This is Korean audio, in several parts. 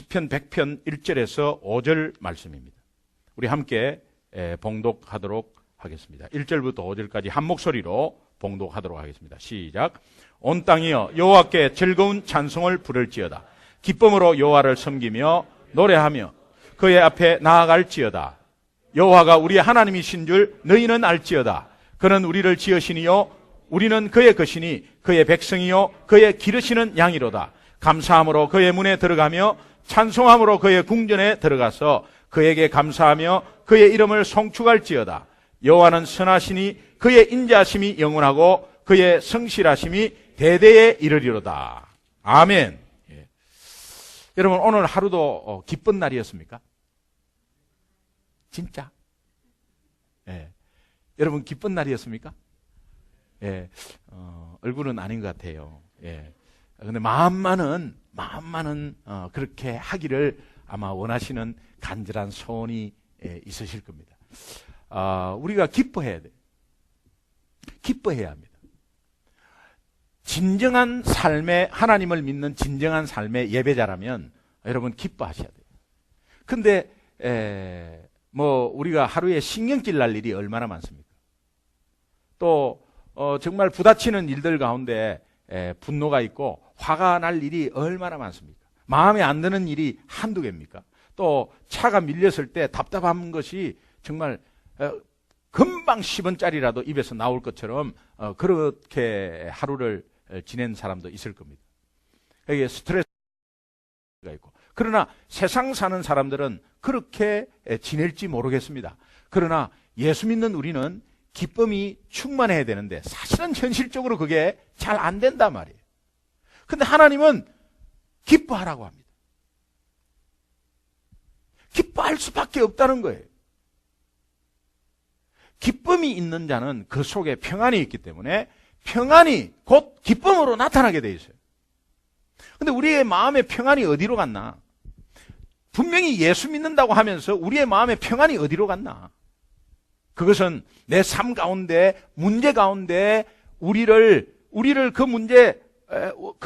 시편 100편 1절에서 5절 말씀입니다. 우리 함께 봉독하도록 하겠습니다. 1절부터 5절까지 한 목소리로 봉독하도록 하겠습니다. 시작. 온 땅이여 여호와께 즐거운 찬송을 부를지어다. 기쁨으로 여호와를 섬기며 노래하며 그의 앞에 나아갈지어다. 여호와가 우리 하나님이신 줄 너희는 알지어다. 그는 우리를 지으시니요 우리는 그의 것이니 그의 백성이요 그의 기르시는 양이로다. 감사함으로 그의 문에 들어가며 찬송함으로 그의 궁전에 들어가서 그에게 감사하며 그의 이름을 송축할지어다. 여호와는 선하시니 그의 인자하심이 영원하고 그의 성실하심이 대대에 이르리로다. 아멘. 예. 여러분 오늘 하루도 기쁜 날이었습니까? 진짜? 예. 여러분 기쁜 날이었습니까? 예. 얼굴은 아닌 것 같아요. 예. 근데 마음만은 그렇게 하기를 아마 원하시는 간절한 소원이 있으실 겁니다. 우리가 기뻐해야 돼요. 기뻐해야 합니다. 진정한 삶의 하나님을 믿는 진정한 삶의 예배자라면 여러분 기뻐하셔야 돼요. 근데 우리가 하루에 신경질 날 일이 얼마나 많습니까? 또 정말 부딪히는 일들 가운데 분노가 있고 화가 날 일이 얼마나 많습니까? 마음에 안 드는 일이 한두 개입니까? 또 차가 밀렸을 때 답답한 것이 정말 금방 10원짜리라도 입에서 나올 것처럼 그렇게 하루를 지낸 사람도 있을 겁니다. 여기에 스트레스가 있고. 그러나 세상 사는 사람들은 그렇게 지낼지 모르겠습니다. 그러나 예수 믿는 우리는 기쁨이 충만해야 되는데 사실은 현실적으로 그게 잘 안 된단 말이에요. 근데 하나님은 기뻐하라고 합니다. 기뻐할 수밖에 없다는 거예요. 기쁨이 있는 자는 그 속에 평안이 있기 때문에 평안이 곧 기쁨으로 나타나게 돼 있어요. 근데 우리의 마음의 평안이 어디로 갔나? 분명히 예수 믿는다고 하면서 우리의 마음의 평안이 어디로 갔나? 그것은 내 삶 가운데 문제 가운데 우리를 그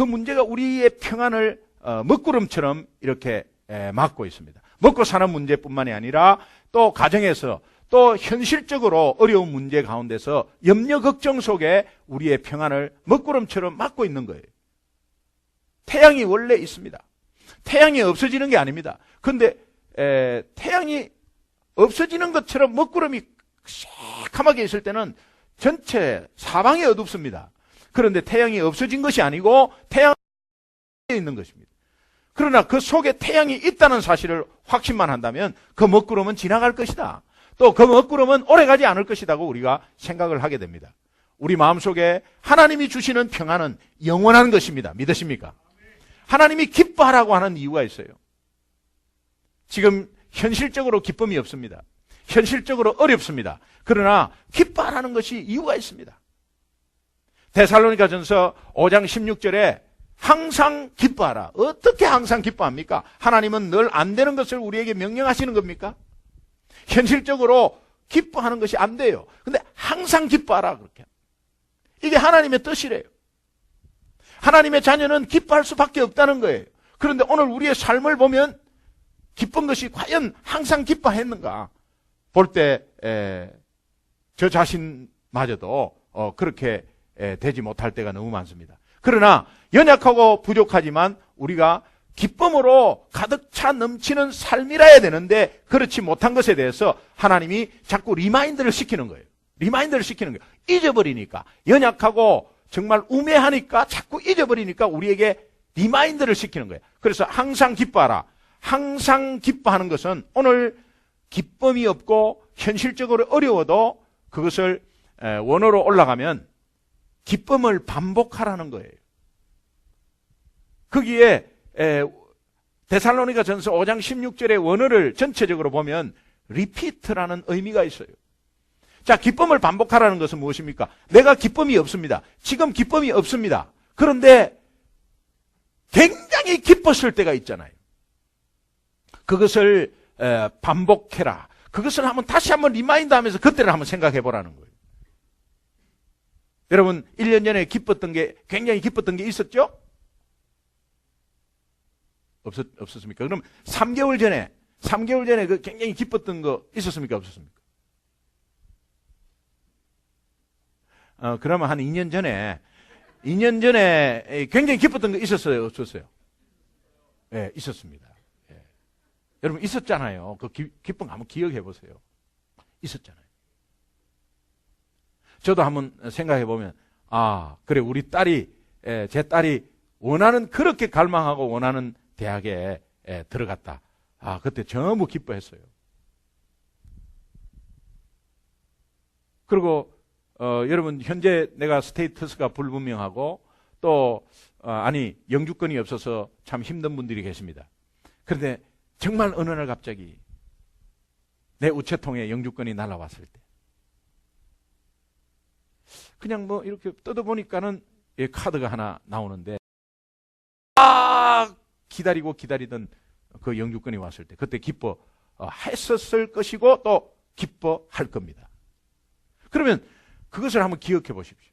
문제가 우리의 평안을 먹구름처럼 이렇게 막고 있습니다. 먹고 사는 문제뿐만이 아니라 또 가정에서 또 현실적으로 어려운 문제 가운데서 염려 걱정 속에 우리의 평안을 먹구름처럼 막고 있는 거예요. 태양이 원래 있습니다. 태양이 없어지는 게 아닙니다. 그런데 태양이 없어지는 것처럼 먹구름이 새카맣게 있을 때는 전체 사방이 어둡습니다. 그런데 태양이 없어진 것이 아니고 태양이 있는 것입니다. 그러나 그 속에 태양이 있다는 사실을 확신만 한다면 그 먹구름은 지나갈 것이다. 또 그 먹구름은 오래가지 않을 것이라고 우리가 생각을 하게 됩니다. 우리 마음속에 하나님이 주시는 평안은 영원한 것입니다. 믿으십니까? 하나님이 기뻐하라고 하는 이유가 있어요. 지금 현실적으로 기쁨이 없습니다. 현실적으로 어렵습니다. 그러나 기뻐하라는 것이 이유가 있습니다. 데살로니가전서 5장 16절에 항상 기뻐하라. 어떻게 항상 기뻐합니까? 하나님은 늘 안 되는 것을 우리에게 명령하시는 겁니까? 현실적으로 기뻐하는 것이 안 돼요. 근데 항상 기뻐하라 그렇게. 이게 하나님의 뜻이래요. 하나님의 자녀는 기뻐할 수밖에 없다는 거예요. 그런데 오늘 우리의 삶을 보면 기쁜 것이 과연 항상 기뻐했는가 볼 때 저 자신마저도 그렇게 되지 못할 때가 너무 많습니다. 그러나 연약하고 부족하지만 우리가 기쁨으로 가득 차 넘치는 삶이라야 되는데 그렇지 못한 것에 대해서 하나님이 자꾸 리마인드를 시키는 거예요. 리마인드를 시키는 거예요. 잊어버리니까 연약하고 정말 우매하니까 자꾸 잊어버리니까 우리에게 리마인드를 시키는 거예요. 그래서 항상 기뻐하라. 항상 기뻐하는 것은 오늘 기쁨이 없고 현실적으로 어려워도 그것을 원어로 올라가면 기쁨을 반복하라는 거예요. 거기에 데살로니가전서 5장 16절의 원어를 전체적으로 보면 리피트라는 의미가 있어요. 자, 기쁨을 반복하라는 것은 무엇입니까? 내가 기쁨이 없습니다. 지금 기쁨이 없습니다. 그런데 굉장히 기뻤을 때가 있잖아요. 그것을 반복해라. 그것을 다시 한번 리마인드 하면서 그때를 한번 생각해 보라는 거예요. 여러분 1년 전에 굉장히 기뻤던 게 있었죠? 없었습니까? 그럼 3개월 전에 그 굉장히 기뻤던 거 있었습니까? 없었습니까? 그러면 한 2년 전에 굉장히 기뻤던 거 있었어요? 없었어요? 예, 있었습니다. 예. 여러분, 있었잖아요. 그 기쁜 거 한번 기억해 보세요. 있었잖아요. 저도 한번 생각해 보면, 그래, 우리 딸이, 제 딸이 그렇게 갈망하고 원하는 대학에 들어갔다. 그때 전부 기뻐했어요. 그리고, 여러분, 현재 내가 스테이터스가 불분명하고, 또, 영주권이 없어서 참 힘든 분들이 계십니다. 그런데 정말 어느 날 갑자기 내 우체통에 영주권이 날아왔을 때, 그냥 뭐 이렇게 뜯어보니까는 카드가 하나 나오는데, 기다리던 그 영주권이 왔을 때, 그때 기뻐했었을 것이고, 또 기뻐할 겁니다. 그러면 그것을 한번 기억해 보십시오.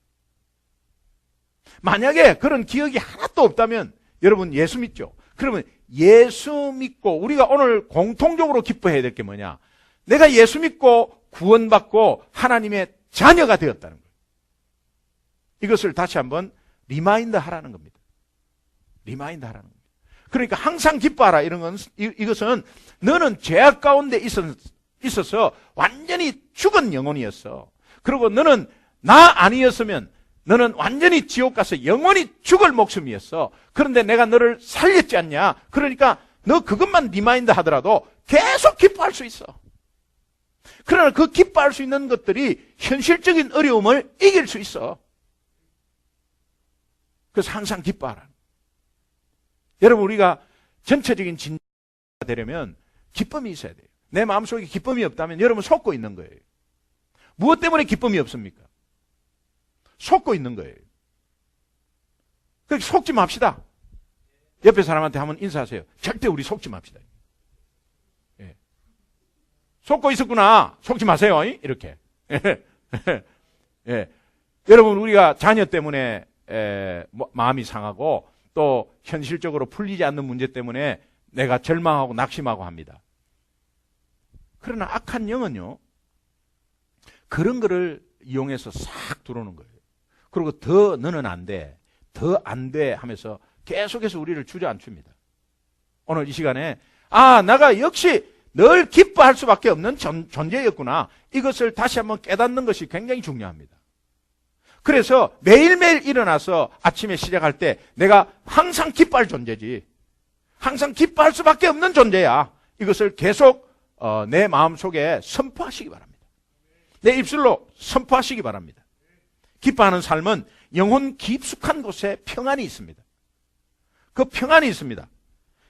만약에 그런 기억이 하나도 없다면, 여러분 예수 믿죠? 그러면 예수 믿고, 우리가 오늘 공통적으로 기뻐해야 될 게 뭐냐? 내가 예수 믿고 구원받고 하나님의 자녀가 되었다는 거예요. 이것을 다시 한번 리마인드 하라는 겁니다. 리마인드 하라는 겁니다. 그러니까 항상 기뻐하라. 이것은 너는 죄악 가운데 있어서 완전히 죽은 영혼이었어. 그리고 너는 나 아니었으면 너는 완전히 지옥 가서 영원히 죽을 목숨이었어. 그런데 내가 너를 살렸지 않냐? 그러니까 너 그것만 리마인드 하더라도 계속 기뻐할 수 있어. 그러나 그 기뻐할 수 있는 것들이 현실적인 어려움을 이길 수 있어. 그래서 항상 기뻐하라. 여러분, 우리가 전체적인 진리가 되려면 기쁨이 있어야 돼요. 내 마음속에 기쁨이 없다면 여러분 속고 있는 거예요. 무엇 때문에 기쁨이 없습니까? 속고 있는 거예요. 그렇게 속지 맙시다. 옆에 사람한테 한번 인사하세요. 절대 우리 속지 맙시다. 예. 속고 있었구나. 속지 마세요. 이렇게. 예. 여러분, 우리가 자녀 때문에 마음이 상하고 또 현실적으로 풀리지 않는 문제 때문에 내가 절망하고 낙심하고 합니다. 그러나 악한 영은요, 그런 거를 이용해서 싹 들어오는 거예요. 그리고 더 너는 안 돼, 더 안 돼 하면서 계속해서 우리를 주저앉힙니다. 오늘 이 시간에 내가 역시 늘 기뻐할 수밖에 없는 존재였구나. 이것을 다시 한번 깨닫는 것이 굉장히 중요합니다. 그래서 매일매일 일어나서 아침에 시작할 때 내가 항상 기뻐할 존재지. 항상 기뻐할 수밖에 없는 존재야. 이것을 계속 내 마음속에 선포하시기 바랍니다. 내 입술로 선포하시기 바랍니다. 기뻐하는 삶은 영혼 깊숙한 곳에 평안이 있습니다. 그 평안이 있습니다.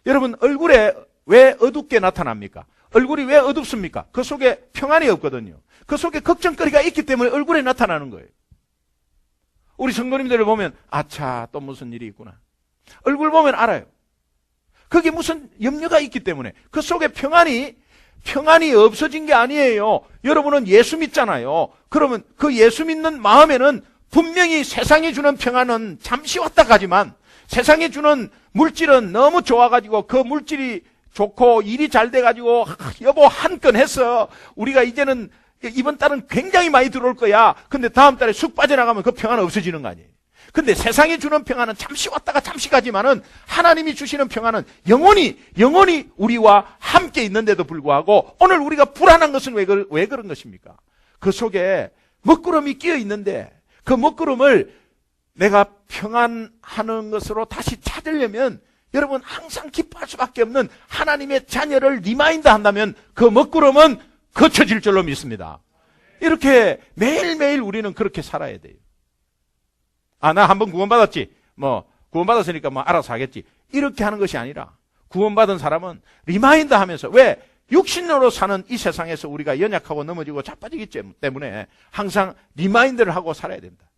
여러분, 얼굴에 왜 어둡게 나타납니까? 얼굴이 왜 어둡습니까? 그 속에 평안이 없거든요. 그 속에 걱정거리가 있기 때문에 얼굴에 나타나는 거예요. 우리 성도님들을 보면 또 무슨 일이 있구나. 얼굴 보면 알아요. 거기에 무슨 염려가 있기 때문에. 그 속에 평안이 없어진 게 아니에요. 여러분은 예수 믿잖아요. 그러면 그 예수 믿는 마음에는 분명히 세상이 주는 평안은 잠시 왔다 가지만 세상이 주는 물질은 너무 좋아가지고 그 물질이 좋고 일이 잘 돼가지고 여보 한 건 했어. 우리가 이제는 이번 달은 굉장히 많이 들어올 거야. 근데 다음 달에 쑥 빠져나가면 그 평안은 없어지는 거 아니에요. 근데 세상이 주는 평안은 잠시 왔다가 잠시 가지만은 하나님이 주시는 평안은 영원히 우리와 함께 있는데도 불구하고 오늘 우리가 불안한 것은 왜 그런 것입니까? 그 속에 먹구름이 끼어 있는데 그 먹구름을 내가 평안하는 것으로 다시 찾으려면 여러분 항상 기뻐할 수밖에 없는 하나님의 자녀를 리마인드 한다면 그 먹구름은 거쳐질 줄로 믿습니다. 이렇게 매일매일 우리는 그렇게 살아야 돼요. 나 한번 구원받았지. 구원받았으니까 알아서 하겠지. 이렇게 하는 것이 아니라 구원받은 사람은 리마인드 하면서 왜? 육신으로 사는 이 세상에서 우리가 연약하고 넘어지고 자빠지기 때문에 항상 리마인드를 하고 살아야 된다.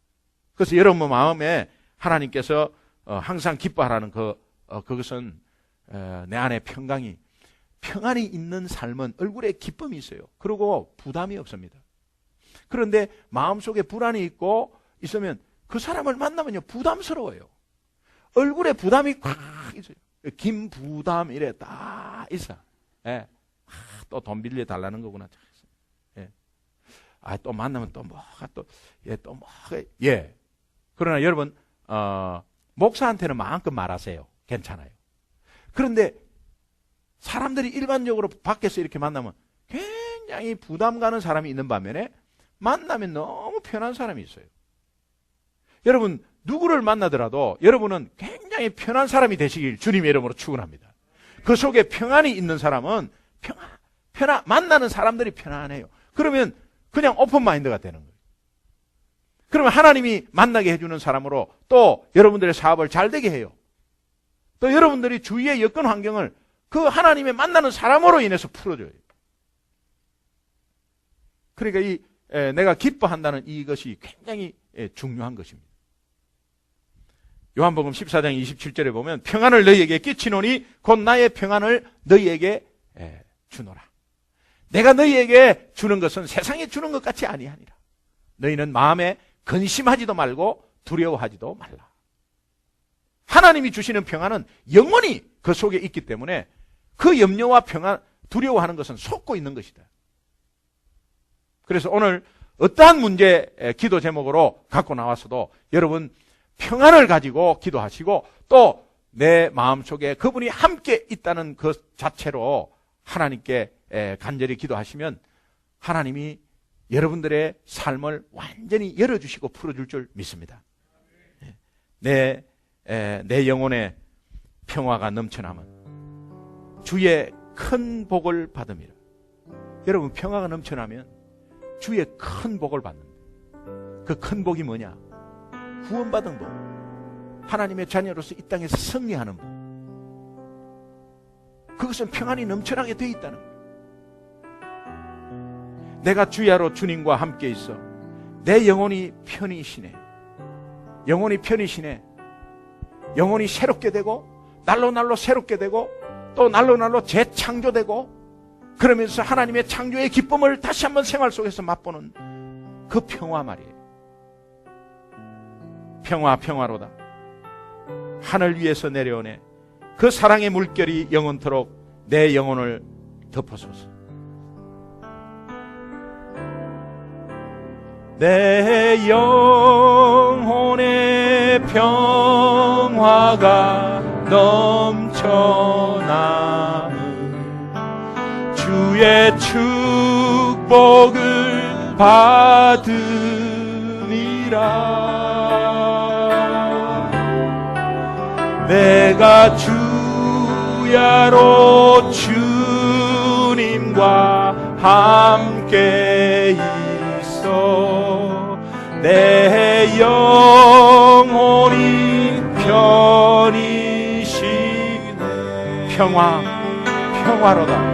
그래서 여러분 마음에 하나님께서 항상 기뻐하라는 그것은 내 안에 평안이 있는 삶은 얼굴에 기쁨이 있어요. 그리고 부담이 없습니다. 그런데 마음속에 불안이 있으면 그 사람을 만나면요 부담스러워요. 얼굴에 부담이 꽉 있어요. 김부담 이래 딱 있어. 예. 또 돈 빌려 달라는 거구나. 예. 또 만나면 또 뭐가 또, 예, 또 뭐가, 예. 그러나 여러분, 목사한테는 마음껏 말하세요. 괜찮아요. 그런데 사람들이 일반적으로 밖에서 이렇게 만나면 굉장히 부담 가는 사람이 있는 반면에 만나면 너무 편한 사람이 있어요. 여러분, 누구를 만나더라도 여러분은 굉장히 편한 사람이 되시길 주님의 이름으로 축원합니다. 그 속에 평안이 있는 사람은 만나는 사람들이 편안해요. 그러면 그냥 오픈 마인드가 되는 거예요. 그러면 하나님이 만나게 해주는 사람으로 또 여러분들의 사업을 잘 되게 해요. 또 여러분들이 주위의 여건 환경을 그 하나님의 만나는 사람으로 인해서 풀어줘요. 그러니까 내가 기뻐한다는 이것이 굉장히 중요한 것입니다. 요한복음 14장 27절에 보면 평안을 너희에게 끼치노니 곧 나의 평안을 너희에게 주노라. 내가 너희에게 주는 것은 세상에 주는 것 같이 아니하니라. 너희는 마음에 근심하지도 말고 두려워하지도 말라. 하나님이 주시는 평안은 영원히 그 속에 있기 때문에 그 염려와 평안, 두려워하는 것은 속고 있는 것이다. 그래서 오늘 어떠한 문제 기도 제목으로 갖고 나왔어도 여러분 평안을 가지고 기도하시고 또 내 마음속에 그분이 함께 있다는 그 자체로 하나님께 간절히 기도하시면 하나님이 여러분들의 삶을 완전히 열어주시고 풀어줄 줄 믿습니다. 내 영혼의 평화가 넘쳐나면 주의 큰 복을 받음이라. 여러분, 평화가 넘쳐나면 주의 큰 복을 받는다. 그 큰 복이 뭐냐? 구원받은 복, 하나님의 자녀로서 이 땅에서 승리하는 복. 그것은 평안이 넘쳐나게 되어 있다는 거예요. 내가 주야로 주님과 함께 있어 내 영혼이 편히 쉬네. 영혼이 편히 쉬네. 영혼이 새롭게 되고 날로 새롭게 되고 또 날로 재창조되고 그러면서 하나님의 창조의 기쁨을 다시 한번 생활 속에서 맛보는 그 평화 말이에요. 평화로다. 하늘 위에서 내려오네. 그 사랑의 물결이 영원토록 내 영혼을 덮어소서. 내 영혼의 평화가 넘쳐나는 주의 축복을 받으니라. 내가 주야로 주님과 함께 있어 내 영혼이 편히 쉬네. 평화로다.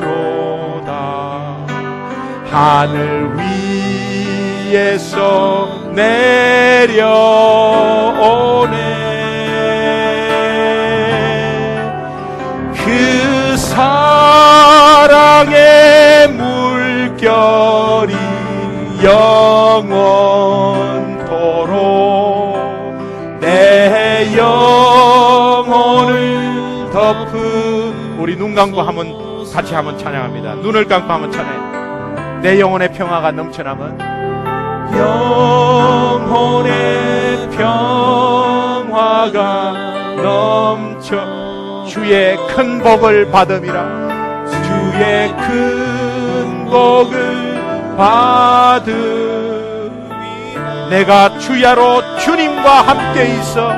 평화로다. 하늘 위에서 내려오네. 그 사랑의 물결이 영원토록 내 영혼을 덮은. 우리 눈 감고 같이 한번 찬양합니다. 눈을 감고 한번 찬양해. 내 영혼의 평화가 넘쳐나면 영혼의 평화가 넘쳐 주의 큰 복을 받음이라. 주의 큰 복을 받음이라. 내가 주야로 주님과 함께 있어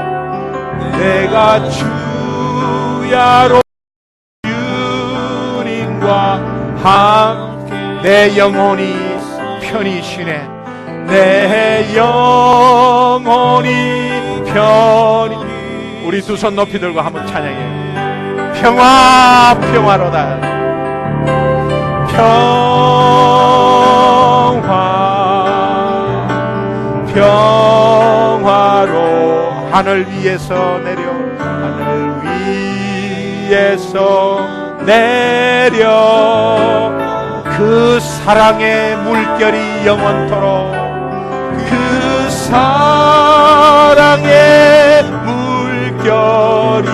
내가 주야로 주님과 함께 내 영혼이 편히 쉬네. 내 영혼이 편히. 우리 두 손 높이 들고 한번 찬양해. 평화로다. 평화로 하늘 위에서 내려 그 사랑의 물결이 영원토록, 그 사랑의 물결이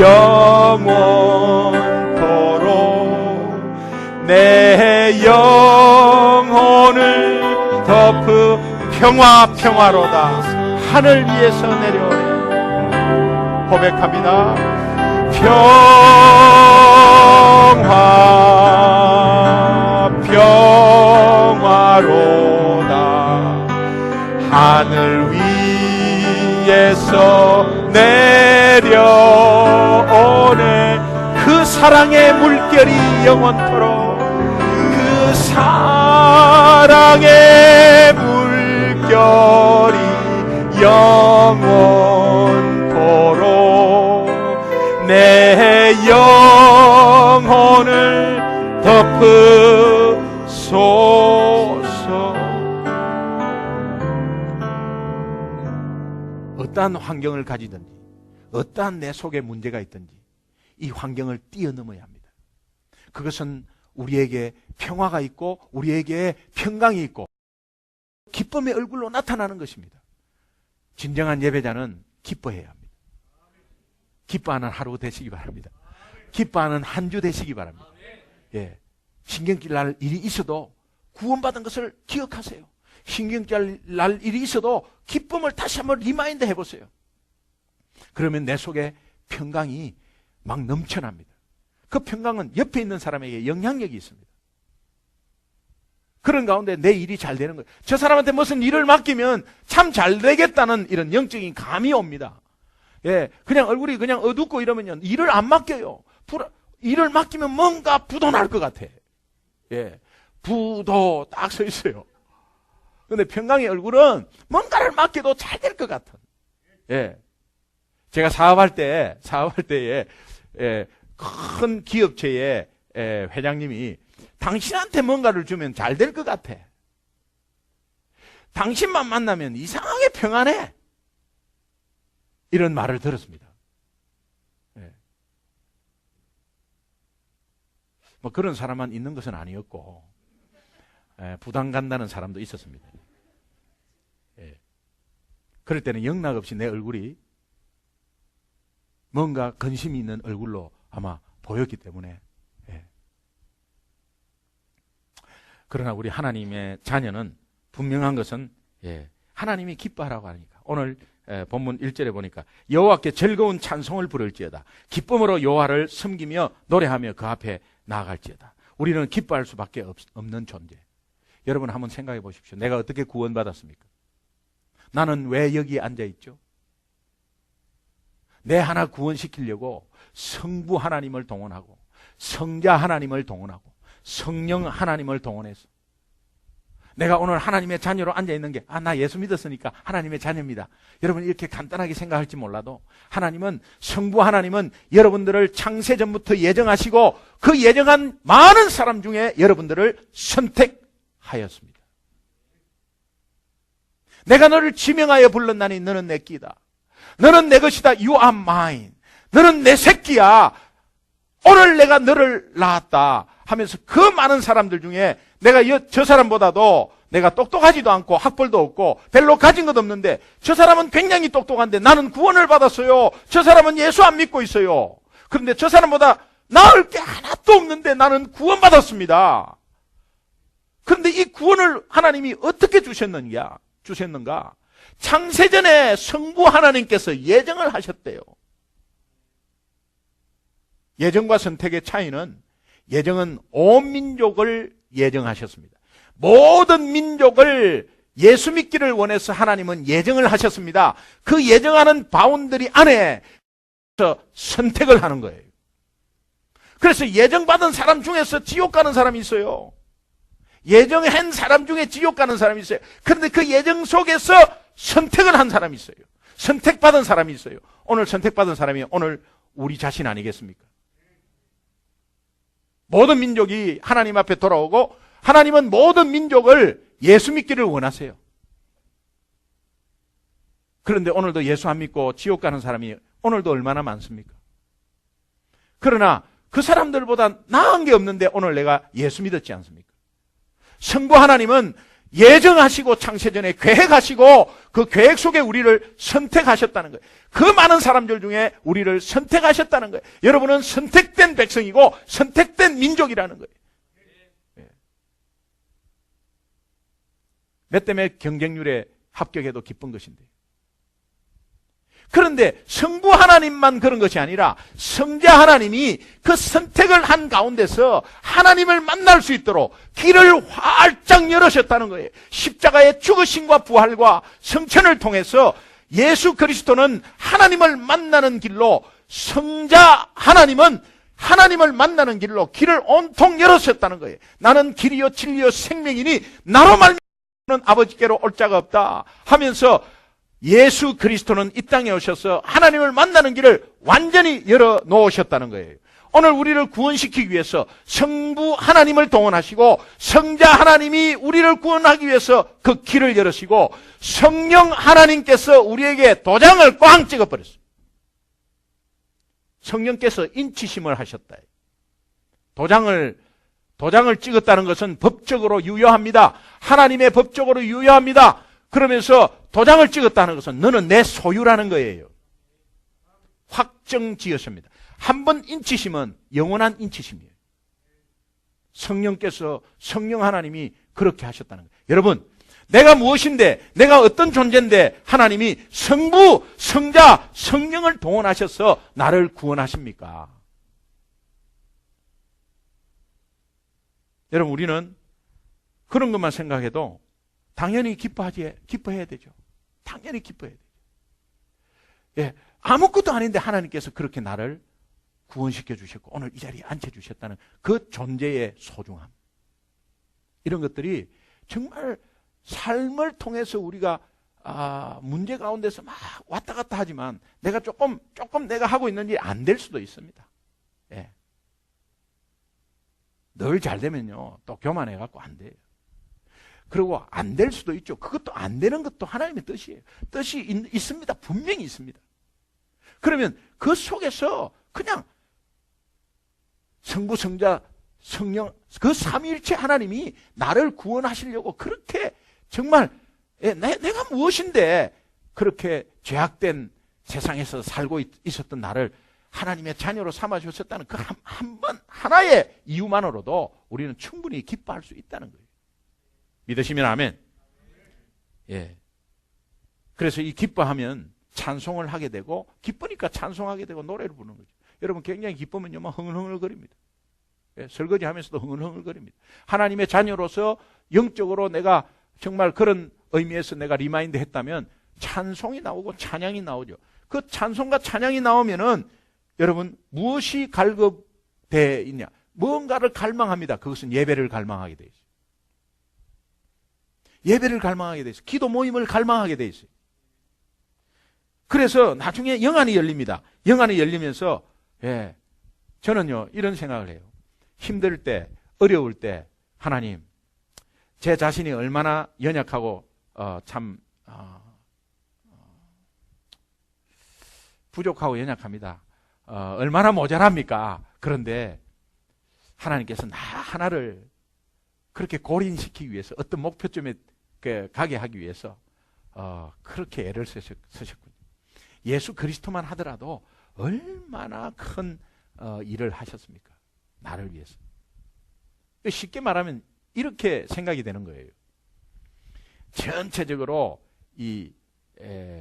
영원토록 내 영혼을 덮으. 평화로다. 하늘 위에서 내려오네. 고백합니다. 평화로다. 하늘 위에서 내려오네. 그 사랑의 물결이 영원토록, 그 사랑의 물결이 영원토록 내 영혼을 덮으소서. 어떠한 환경을 가지든지, 어떠한 내 속에 문제가 있든지 이 환경을 뛰어넘어야 합니다. 그것은 우리에게 평화가 있고 우리에게 평강이 있고 기쁨의 얼굴로 나타나는 것입니다. 진정한 예배자는 기뻐해야 합니다. 기뻐하는 하루 되시기 바랍니다. 기뻐하는 한 주 되시기 바랍니다. 예. 신경질 날 일이 있어도 구원받은 것을 기억하세요. 신경질 날 일이 있어도 기쁨을 다시 한번 리마인드 해보세요. 그러면 내 속에 평강이 막 넘쳐납니다. 그 평강은 옆에 있는 사람에게 영향력이 있습니다. 그런 가운데 내 일이 잘 되는 거예요. 저 사람한테 무슨 일을 맡기면 참 잘 되겠다는 이런 영적인 감이 옵니다. 예, 그냥 얼굴이 그냥 어둡고 이러면요, 일을 안 맡겨요. 일을 맡기면 뭔가 부도 날 것 같아. 예, 부도 딱 서 있어요. 근데 평강의 얼굴은 뭔가를 맡겨도 잘 될 것 같은. 예, 제가 사업할 때에 큰 기업체의 회장님이 당신한테 뭔가를 주면 잘 될 것 같아. 당신만 만나면 이상하게 평안해. 이런 말을 들었습니다. 예. 뭐 그런 사람만 있는 것은 아니었고, 부담 간다는 사람도 있었습니다. 예. 그럴 때는 영락없이 내 얼굴이 뭔가 근심이 있는 얼굴로 아마 보였기 때문에. 예. 그러나 우리 하나님의 자녀는 분명한 것은, 예, 하나님이 기뻐하라고 하니까. 오늘 본문 1절에 보니까 여호와께 즐거운 찬송을 부를지어다. 기쁨으로 여호와를 섬기며 노래하며 그 앞에 나아갈지어다. 우리는 기뻐할 수밖에 없는 존재. 여러분 한번 생각해 보십시오. 내가 어떻게 구원받았습니까? 나는 왜 여기에 앉아있죠? 내 하나 구원시키려고 성부 하나님을 동원하고 성자 하나님을 동원하고 성령 하나님을 동원해서 내가 오늘 하나님의 자녀로 앉아있는 게, 나 예수 믿었으니까 하나님의 자녀입니다. 여러분 이렇게 간단하게 생각할지 몰라도 하나님은, 성부 하나님은 여러분들을 창세전부터 예정하시고 그 예정한 많은 사람 중에 여러분들을 선택하였습니다. 내가 너를 지명하여 불렀나니 너는 내 끼다. 너는 내 것이다. You are mine. 너는 내 새끼야. 오늘 내가 너를 낳았다 하면서 그 많은 사람들 중에 내가 저 사람보다도 내가 똑똑하지도 않고 학벌도 없고 별로 가진 것 없는데 저 사람은 굉장히 똑똑한데 나는 구원을 받았어요. 저 사람은 예수 안 믿고 있어요. 그런데 저 사람보다 나을 게 하나도 없는데 나는 구원받았습니다. 그런데 이 구원을 하나님이 어떻게 주셨는가? 창세전에 성부 하나님께서 예정을 하셨대요. 예정과 선택의 차이는, 예정은 온 민족을 예정하셨습니다. 모든 민족을 예수 믿기를 원해서 하나님은 예정을 하셨습니다. 그 예정하는 바운더리 안에 선택을 하는 거예요. 그래서 예정받은 사람 중에서 지옥 가는 사람이 있어요. 예정한 사람 중에 지옥 가는 사람이 있어요. 그런데 그 예정 속에서 선택을 한 사람이 있어요. 선택받은 사람이 있어요. 오늘 선택받은 사람이 오늘 우리 자신 아니겠습니까? 모든 민족이 하나님 앞에 돌아오고 하나님은 모든 민족을 예수 믿기를 원하세요. 그런데 오늘도 예수 안 믿고 지옥 가는 사람이 오늘도 얼마나 많습니까? 그러나 그 사람들보다 나은 게 없는데 오늘 내가 예수 믿었지 않습니까? 성부 하나님은 예정하시고 창세전에 계획하시고 그 계획 속에 우리를 선택하셨다는 거예요. 그 많은 사람들 중에 우리를 선택하셨다는 거예요. 여러분은 선택된 백성이고 선택된 민족이라는 거예요. 몇 대 몇 경쟁률에 합격해도 기쁜 것인데. 그런데 성부 하나님만 그런 것이 아니라 성자 하나님이 그 선택을 한 가운데서 하나님을 만날 수 있도록 길을 활짝 열으셨다는 거예요. 십자가의 죽으심과 부활과 성천을 통해서 예수 그리스도는 하나님을 만나는 길로, 성자 하나님은 하나님을 만나는 길로 길을 온통 열으셨다는 거예요. 나는 길이요 진리요 생명이니 나로 말미암아 아버지께로 올 자가 없다 하면서 예수 그리스도는 이 땅에 오셔서 하나님을 만나는 길을 완전히 열어놓으셨다는 거예요. 오늘 우리를 구원시키기 위해서 성부 하나님을 동원하시고 성자 하나님이 우리를 구원하기 위해서 그 길을 열으시고 성령 하나님께서 우리에게 도장을 꽝 찍어버렸어요. 성령께서 인치심을 하셨다. 도장을 찍었다는 것은 법적으로 유효합니다. 하나님의 법적으로 유효합니다. 그러면서 도장을 찍었다는 것은 너는 내 소유라는 거예요. 확정지었습니다. 한 번 인치심은 영원한 인치심이에요. 성령께서, 성령 하나님이 그렇게 하셨다는 거예요. 여러분, 내가 무엇인데, 내가 어떤 존재인데 하나님이 성부, 성자, 성령을 동원하셔서 나를 구원하십니까? 여러분, 우리는 그런 것만 생각해도 당연히 기뻐해야 되죠. 당연히 기뻐해야 되죠. 예, 아무것도 아닌데 하나님께서 그렇게 나를 구원시켜 주셨고 오늘 이 자리에 앉혀주셨다는 그 존재의 소중함, 이런 것들이 정말 삶을 통해서 우리가 문제 가운데서 막 왔다 갔다 하지만 내가 조금 내가 하고 있는 일이 안 될 수도 있습니다. 예. 늘 잘 되면요 또 교만해갖고 안 돼요. 그리고 안 될 수도 있죠. 그것도 안 되는 것도 하나님의 뜻이에요. 뜻이 있습니다. 분명히 있습니다. 그러면 그 속에서 그냥 성부, 성자, 성령, 그 삼위일체 하나님이 나를 구원하시려고 그렇게 정말 내가 무엇인데 그렇게 죄악된 세상에서 살고 있었던 나를 하나님의 자녀로 삼아주셨다는 그 한 번 하나의 이유만으로도 우리는 충분히 기뻐할 수 있다는 거예요. 믿으시면 아멘. 예. 그래서 이 기뻐하면 찬송을 하게 되고, 기쁘니까 찬송하게 되고 노래를 부르는 거죠. 여러분 굉장히 기쁘면요 막 흥얼흥얼거립니다. 예, 설거지 하면서도 흥얼흥얼거립니다. 하나님의 자녀로서 영적으로 내가 정말 그런 의미에서 내가 리마인드 했다면 찬송이 나오고 찬양이 나오죠. 그 찬송과 찬양이 나오면은 여러분 무엇이 갈급되어 있냐? 무언가를 갈망합니다. 그것은 예배를 갈망하게 되어 있어요. 예배를 갈망하게 돼 있어요. 기도 모임을 갈망하게 돼 있어요. 그래서 나중에 영안이 열립니다. 영안이 열리면서 저는요 이런 생각을 해요. 힘들 때, 어려울 때 하나님, 제 자신이 얼마나 연약하고 참 부족하고 연약합니다. 얼마나 모자랍니까? 그런데 하나님께서 나 하나를 그렇게 골인시키기 위해서, 어떤 목표점에 가게 하기 위해서 그렇게 애를 쓰셨군요. 예수 그리스도만 하더라도 얼마나 큰 일을 하셨습니까? 나를 위해서. 쉽게 말하면 이렇게 생각이 되는 거예요. 전체적으로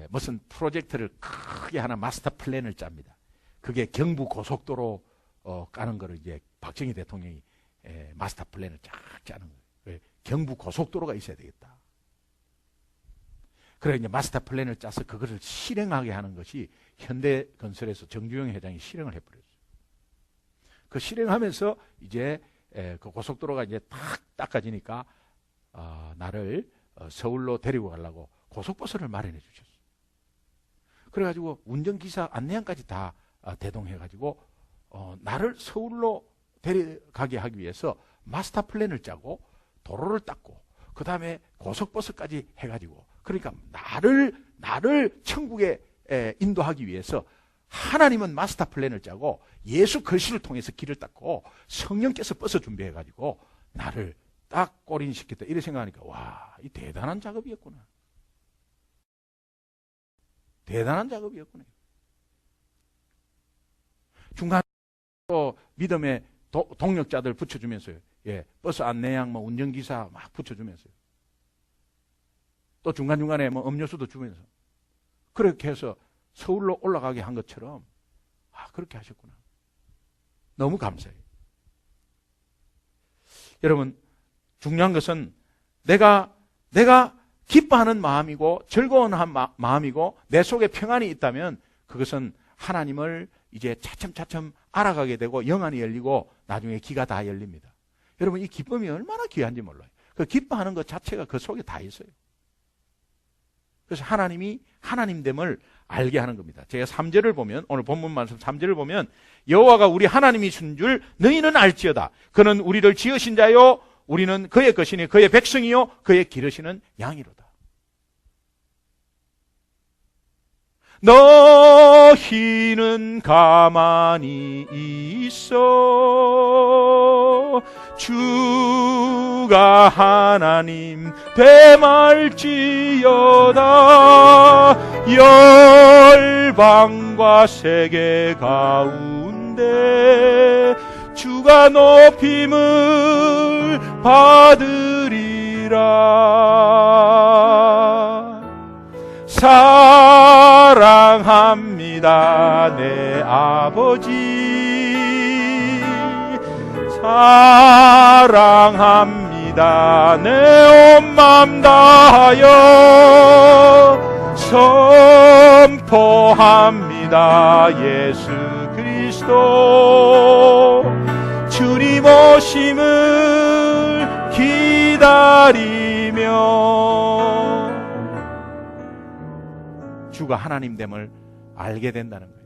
무슨 프로젝트를 크게 하나 마스터 플랜을 짭니다. 그게 경부 고속도로 까는 거를 이제 박정희 대통령이 마스터 플랜을 쫙 짜는 거예요. 경부 고속도로가 있어야 되겠다. 그래 이제 마스터 플랜을 짜서 그것을 실행하게 하는 것이 현대건설에서 정주영 회장이 실행을 해버렸어요. 그 실행하면서 이제 그 고속도로가 이제 딱 닦아지니까 나를 서울로 데리고 가려고 고속버스를 마련해 주셨어요. 그래가지고 운전기사 안내양까지 다 대동해가지고 나를 서울로 데려가게 하기 위해서 마스터 플랜을 짜고 도로를 닦고 그 다음에 고속버스까지 해가지고, 그러니까 나를 천국에 인도하기 위해서 하나님은 마스터 플랜을 짜고 예수 그리스도를 통해서 길을 닦고 성령께서 버스 준비해가지고 나를 딱 꼬린시켰다. 이렇게 생각하니까 와, 이 대단한 작업이었구나. 대단한 작업이었구나. 중간으로 믿음의 동력자들 붙여주면서요. 예, 버스 안내양, 뭐 운전기사 막 붙여주면서요. 또 중간중간에 뭐 음료수도 주면서. 그렇게 해서 서울로 올라가게 한 것처럼, 아, 그렇게 하셨구나. 너무 감사해요. 여러분, 중요한 것은 내가 기뻐하는 마음이고 즐거운 마음이고 내 속에 평안이 있다면 그것은 하나님을 이제 차츰차츰 알아가게 되고 영안이 열리고 나중에 귀가 다 열립니다. 여러분, 이 기쁨이 얼마나 귀한지 몰라요. 그 기뻐하는 것 자체가 그 속에 다 있어요. 그래서 하나님이 하나님됨을 알게 하는 겁니다. 제가 3절을 보면, 오늘 본문 말씀 3절을 보면 여호와가 우리 하나님이신 줄 너희는 알지어다. 그는 우리를 지으신 자요 우리는 그의 것이니 그의 백성이요 그의 기르시는 양이로다. 너희는 가만히 있어 주가 하나님 되말지어다. 열방과 세계 가운데 주가 높임을 받으리라. 사랑합니다 내 아버지, 사랑합니다 내 온 맘 다하여 선포합니다 예수 그리스도 주님 오심을 기다리며 주가 하나님됨을 알게 된다는 거예요.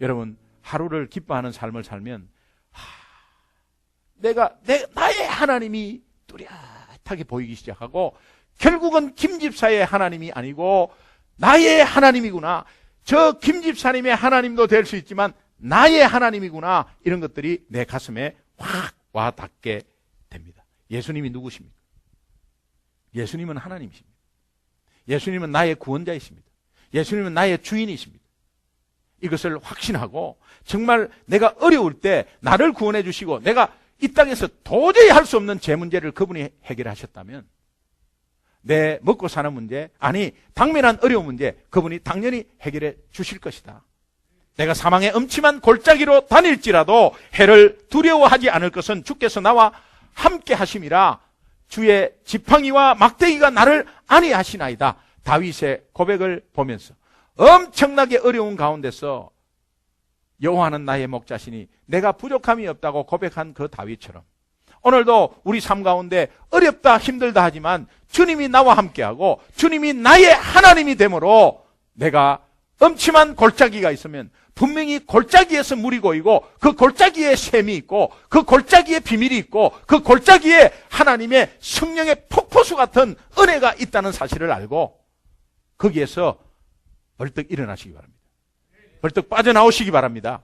여러분, 하루를 기뻐하는 삶을 살면 나의 하나님이 뚜렷하게 보이기 시작하고 결국은 김 집사의 하나님이 아니고 나의 하나님이구나. 저 김 집사님의 하나님도 될 수 있지만 나의 하나님이구나. 이런 것들이 내 가슴에 확 와 닿게 됩니다. 예수님이 누구십니까? 예수님은 하나님이십니다. 예수님은 나의 구원자이십니다. 예수님은 나의 주인이십니다. 이것을 확신하고 정말 내가 어려울 때 나를 구원해 주시고 내가 이 땅에서 도저히 할 수 없는 제 문제를 그분이 해결하셨다면 내 먹고 사는 문제, 아니 당면한 어려운 문제 그분이 당연히 해결해 주실 것이다. 내가 사망의 음침한 골짜기로 다닐지라도 해를 두려워하지 않을 것은 주께서 나와 함께 하심이라. 주의 지팡이와 막대기가 나를 안위하시나이다. 다윗의 고백을 보면서 엄청나게 어려운 가운데서 여호와는 나의 목자시니 내가 부족함이 없다고 고백한 그 다윗처럼 오늘도 우리 삶 가운데 어렵다 힘들다 하지만 주님이 나와 함께하고 주님이 나의 하나님이 되므로 내가 음침한 골짜기가 있으면 분명히 골짜기에서 물이 고이고 그 골짜기에 샘이 있고 그 골짜기에 비밀이 있고 그 골짜기에 하나님의 성령의 폭포수 같은 은혜가 있다는 사실을 알고 거기에서 벌떡 일어나시기 바랍니다. 벌떡 빠져나오시기 바랍니다.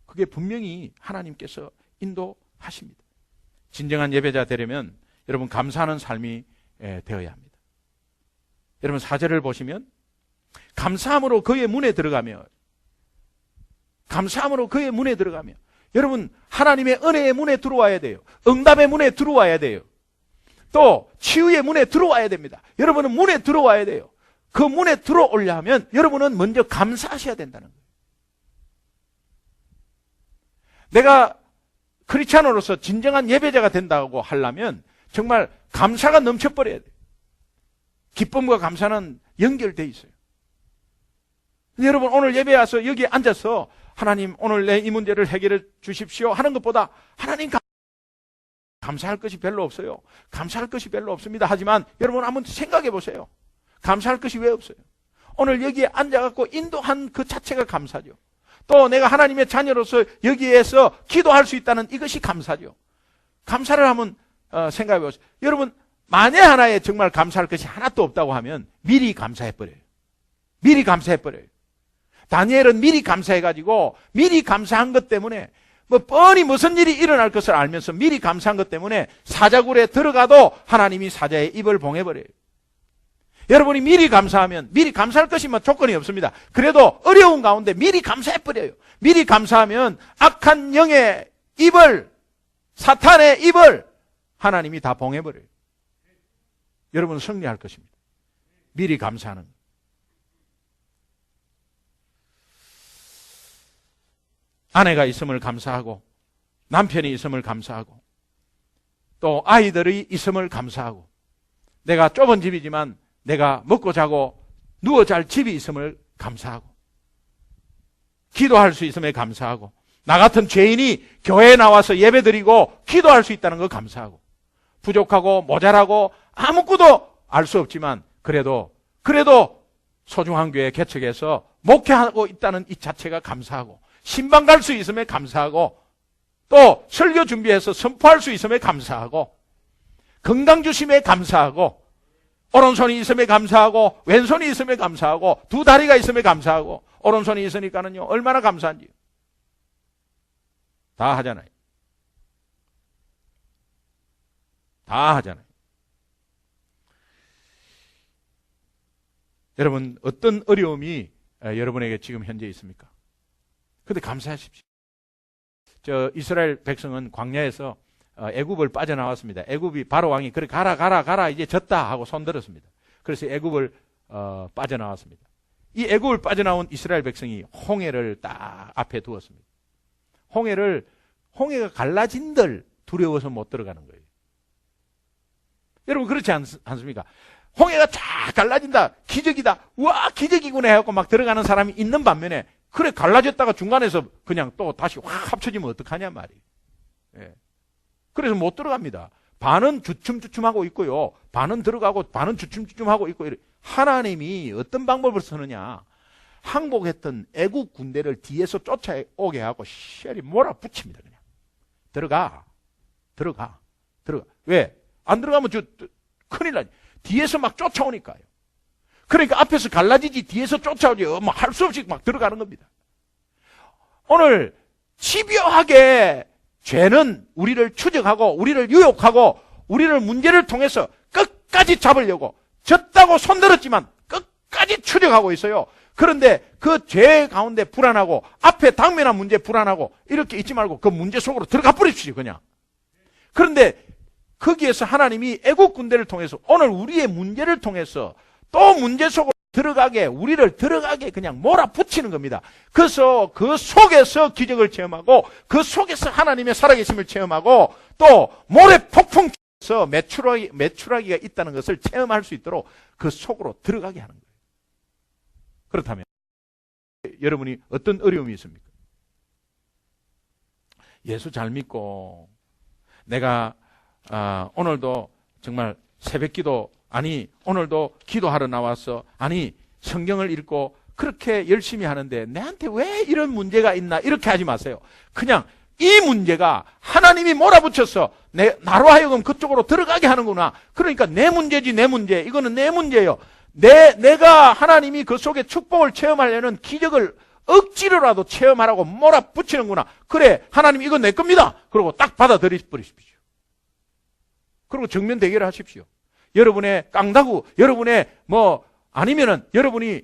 그게 분명히 하나님께서 인도하십니다. 진정한 예배자 되려면 여러분 감사하는 삶이 되어야 합니다. 여러분 4절을 보시면 감사함으로 그의 문에 들어가며 여러분 하나님의 은혜의 문에 들어와야 돼요. 응답의 문에 들어와야 돼요. 또 치유의 문에 들어와야 됩니다. 여러분은 문에 들어와야 돼요. 그 문에 들어오려면 여러분은 먼저 감사하셔야 된다는 거예요. 내가 크리스찬으로서 진정한 예배자가 된다고 하려면 정말 감사가 넘쳐버려야 돼요. 기쁨과 감사는 연결되어 있어요. 여러분 오늘 예배에 와서 여기에 앉아서 하나님 오늘 내 이 문제를 해결해 주십시오 하는 것보다 하나님 감사할 것이 별로 없어요. 감사할 것이 별로 없습니다. 하지만 여러분 한번 생각해 보세요. 감사할 것이 왜 없어요? 오늘 여기에 앉아갖고 인도한 그 자체가 감사죠. 또 내가 하나님의 자녀로서 여기에서 기도할 수 있다는 이것이 감사죠. 감사를 한번 생각해 보세요. 여러분 만에 하나에 정말 감사할 것이 하나도 없다고 하면 미리 감사해버려요. 미리 감사해버려요. 다니엘은 미리 감사해가지고 미리 감사한 것 때문에 뭐 뻔히 무슨 일이 일어날 것을 알면서 미리 감사한 것 때문에 사자굴에 들어가도 하나님이 사자의 입을 봉해버려요. 여러분이 미리 감사하면 미리 감사할 것이 뭐 조건이 없습니다. 그래도 어려운 가운데 미리 감사해버려요. 미리 감사하면 악한 영의 입을, 사탄의 입을 하나님이 다 봉해버려요. 여러분은 승리할 것입니다. 미리 감사하는 것. 아내가 있음을 감사하고 남편이 있음을 감사하고 또 아이들이 있음을 감사하고 내가 좁은 집이지만 내가 먹고 자고 누워 잘 집이 있음을 감사하고 기도할 수 있음에 감사하고 나 같은 죄인이 교회에 나와서 예배드리고 기도할 수 있다는 거 감사하고 부족하고 모자라고 아무것도 알 수 없지만 그래도 소중한 교회 개척해서 목회하고 있다는 이 자체가 감사하고 신방 갈 수 있음에 감사하고 또 설교 준비해서 선포할 수 있음에 감사하고 건강 주심에 감사하고 오른손이 있음에 감사하고 왼손이 있음에 감사하고 두 다리가 있음에 감사하고 오른손이 있으니까는요 얼마나 감사한지요. 다 하잖아요. 다 하잖아요. 여러분 어떤 어려움이 여러분에게 지금 현재 있습니까? 근데 감사하십시오. 이스라엘 백성은 광야에서 애굽을 빠져나왔습니다. 애굽이 바로 왕이 그래 가라 이제 졌다 하고 손들었습니다. 그래서 애굽을 빠져나왔습니다. 이 애굽을 빠져나온 이스라엘 백성이 홍해를 딱 앞에 두었습니다. 홍해가 갈라진들 두려워서 못 들어가는 거예요. 여러분 그렇지 않습니까? 홍해가 쫙 갈라진다. 기적이다. 와 기적이구나 해갖고 막 들어가는 사람이 있는 반면에 그래 갈라졌다가 중간에서 그냥 또 다시 확 합쳐지면 어떡하냐 말이에요. 예. 그래서 못 들어갑니다. 반은 주춤주춤하고 있고요. 반은 들어가고 반은 주춤주춤하고 있고. 하나님이 어떤 방법을 쓰느냐. 항복했던 애국 군대를 뒤에서 쫓아오게 하고 시알이 몰아붙입니다. 그냥. 들어가. 왜? 안 들어가면 큰일 나지. 뒤에서 막 쫓아오니까요. 그러니까 앞에서 갈라지지 뒤에서 쫓아오지 뭐 할 수 없이 막 들어가는 겁니다. 오늘 집요하게 죄는 우리를 추적하고 우리를 유혹하고 우리를 문제를 통해서 끝까지 잡으려고 졌다고 손들었지만 끝까지 추적하고 있어요. 그런데 그 죄 가운데 불안하고 앞에 당면한 문제 불안하고 이렇게 있지 말고 그 문제 속으로 들어가 버립시오 그냥. 그런데 거기에서 하나님이 애국 군대를 통해서 오늘 우리의 문제를 통해서 또 문제 속으로 우리를 들어가게 그냥 몰아붙이는 겁니다. 그래서 그 속에서 기적을 체험하고 그 속에서 하나님의 살아계심을 체험하고 또 모래폭풍에서 메추라기가 있다는 것을 체험할 수 있도록 그 속으로 들어가게 하는 거예요. 그렇다면 여러분이 어떤 어려움이 있습니까? 예수 잘 믿고 내가 오늘도 정말 새벽기도 오늘도 기도하러 나와서 성경을 읽고 그렇게 열심히 하는데 내한테 왜 이런 문제가 있나 이렇게 하지 마세요. 그냥 이 문제가 하나님이 몰아붙여서 나로 하여금 그쪽으로 들어가게 하는구나. 그러니까 내 문제지 내 문제. 이거는 내 문제예요. 내가 하나님이 그 속에 축복을 체험하려는 기적을 억지로라도 체험하라고 몰아붙이는구나. 그래 하나님 이건 내 겁니다. 그리고 딱 받아들이십시오. 그리고 정면 대결을 하십시오. 여러분의 깡다구, 여러분의 아니면은 여러분이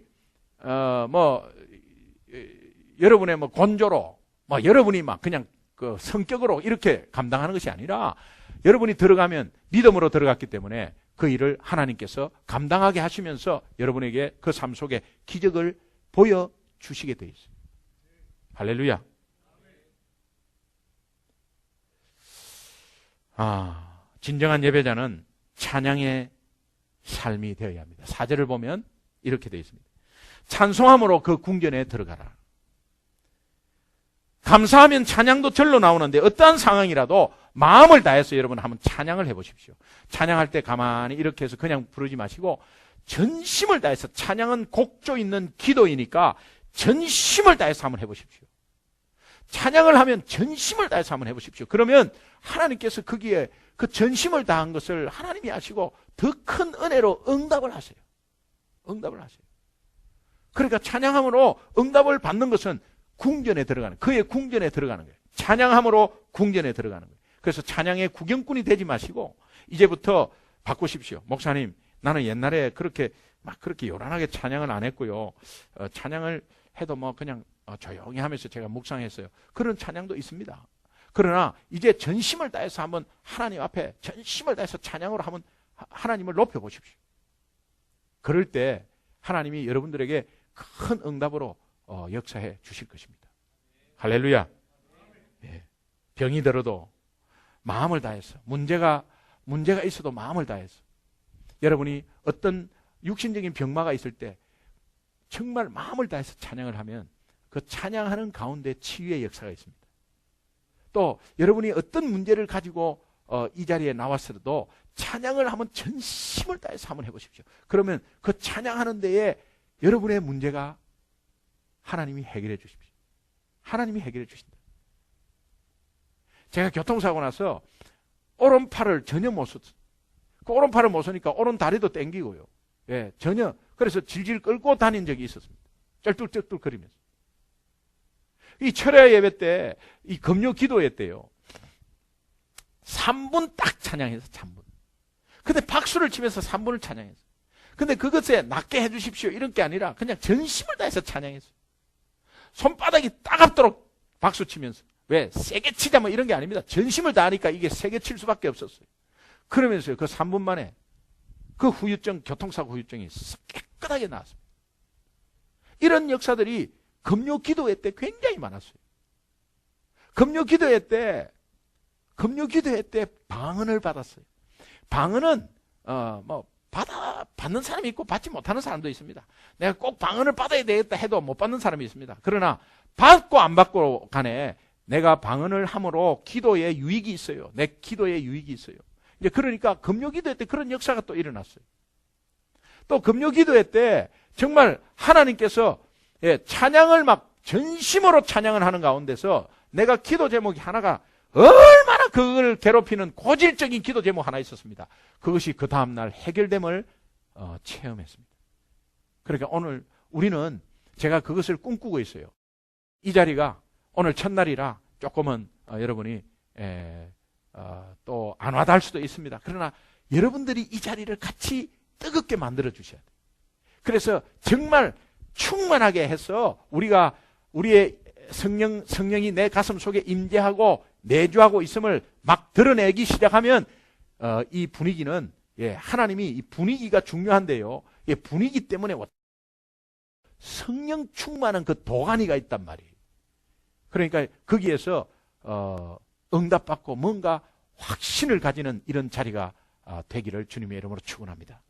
여러분의 곤조로 여러분이 막 그냥 그 성격으로 이렇게 감당하는 것이 아니라 여러분이 들어가면 믿음으로 들어갔기 때문에 그 일을 하나님께서 감당하게 하시면서 여러분에게 그 삶 속에 기적을 보여주시게 돼 있어요. 할렐루야. 진정한 예배자는 찬양의 삶이 되어야 합니다. 4절을 보면 이렇게 되어 있습니다. 찬송함으로 그 궁전에 들어가라. 감사하면 찬양도 절로 나오는데 어떠한 상황이라도 마음을 다해서 여러분 한번 찬양을 해보십시오. 찬양할 때 가만히 이렇게 해서 그냥 부르지 마시고 전심을 다해서, 찬양은 곡조 있는 기도이니까 전심을 다해서 한번 해보십시오. 찬양을 하면 전심을 다해서 한번 해보십시오. 그러면 하나님께서 거기에 그 전심을 다한 것을 하나님이 아시고 더 큰 은혜로 응답을 하세요. 응답을 하세요. 그러니까 찬양함으로 응답을 받는 것은 궁전에 들어가는, 그의 궁전에 들어가는 거예요. 찬양함으로 궁전에 들어가는 거예요. 그래서 찬양의 구경꾼이 되지 마시고 이제부터 바꾸십시오. 목사님, 나는 옛날에 그렇게 요란하게 찬양을 안 했고요. 찬양을 해도 뭐 그냥 조용히 하면서 제가 묵상했어요. 그런 찬양도 있습니다. 그러나 이제 전심을 다해서 한번 하나님 앞에 전심을 다해서 찬양으로 한번 하나님을 높여보십시오. 그럴 때 하나님이 여러분들에게 큰 응답으로 역사해 주실 것입니다. 할렐루야. 예. 병이 들어도 마음을 다해서, 문제가 있어도 마음을 다해서, 여러분이 어떤 육신적인 병마가 있을 때 정말 마음을 다해서 찬양을 하면 그 찬양하는 가운데 치유의 역사가 있습니다. 또 여러분이 어떤 문제를 가지고 이 자리에 나왔어도 찬양을 한번 전심을 다해서 한번 해보십시오. 그러면 그 찬양하는 데에 여러분의 문제가 하나님이 해결해 주십시오. 하나님이 해결해 주신다. 제가 교통사고 나서 오른팔을 전혀 못 썼어요. 그 오른팔을 못 쓰니까 오른다리도 땡기고요. 예, 전혀. 그래서 질질 끌고 다닌 적이 있었습니다. 쩔뚝쩔뚝 거리면서. 이 철야 예배 때, 이 금요 기도회 때요, 3분 딱 찬양해서 3분. 근데 박수를 치면서 3분을 찬양했어요. 근데 그것에 낮게 해주십시오 이런 게 아니라 그냥 전심을 다해서 찬양했어요. 손바닥이 따갑도록 박수 치면서. 왜? 세게 치자 뭐 이런 게 아닙니다. 전심을 다하니까 이게 세게 칠 수밖에 없었어요. 그러면서요, 그 3분 만에 그 후유증, 교통사고 후유증이 깨끗하게 나왔습니다. 이런 역사들이 금요 기도회 때 굉장히 많았어요. 금요 기도회 때 방언을 받았어요. 방언은 받는 사람이 있고 받지 못하는 사람도 있습니다. 내가 꼭 방언을 받아야 되겠다 해도 못 받는 사람이 있습니다. 그러나 받고 안 받고 간에 내가 방언을 함으로 기도에 유익이 있어요. 내 기도에 유익이 있어요. 이제 그러니까 금요 기도회 때 그런 역사가 또 일어났어요. 또 금요 기도회 때 정말 하나님께서 찬양을 막 전심으로 찬양을 하는 가운데서 내가 기도 제목이 하나가 얼마나 그걸 괴롭히는 고질적인 기도 제목 하나 있었습니다. 그것이 그 다음날 해결됨을 체험했습니다. 그러니까 오늘 우리는 제가 그것을 꿈꾸고 있어요. 이 자리가 오늘 첫날이라 조금은 여러분이 또 안 와닿을 수도 있습니다. 그러나 여러분들이 이 자리를 같이 뜨겁게 만들어 주셔야 돼요. 그래서 정말 충만하게 해서 우리의 성령이 내 가슴 속에 임재하고 내주하고 있음을 막 드러내기 시작하면 이 분위기는 하나님이 이 분위기가 중요한데요. 분위기 때문에 성령 충만한 그 도가니가 있단 말이에요. 그러니까 거기에서 응답받고 뭔가 확신을 가지는 이런 자리가 되기를 주님의 이름으로 축원합니다.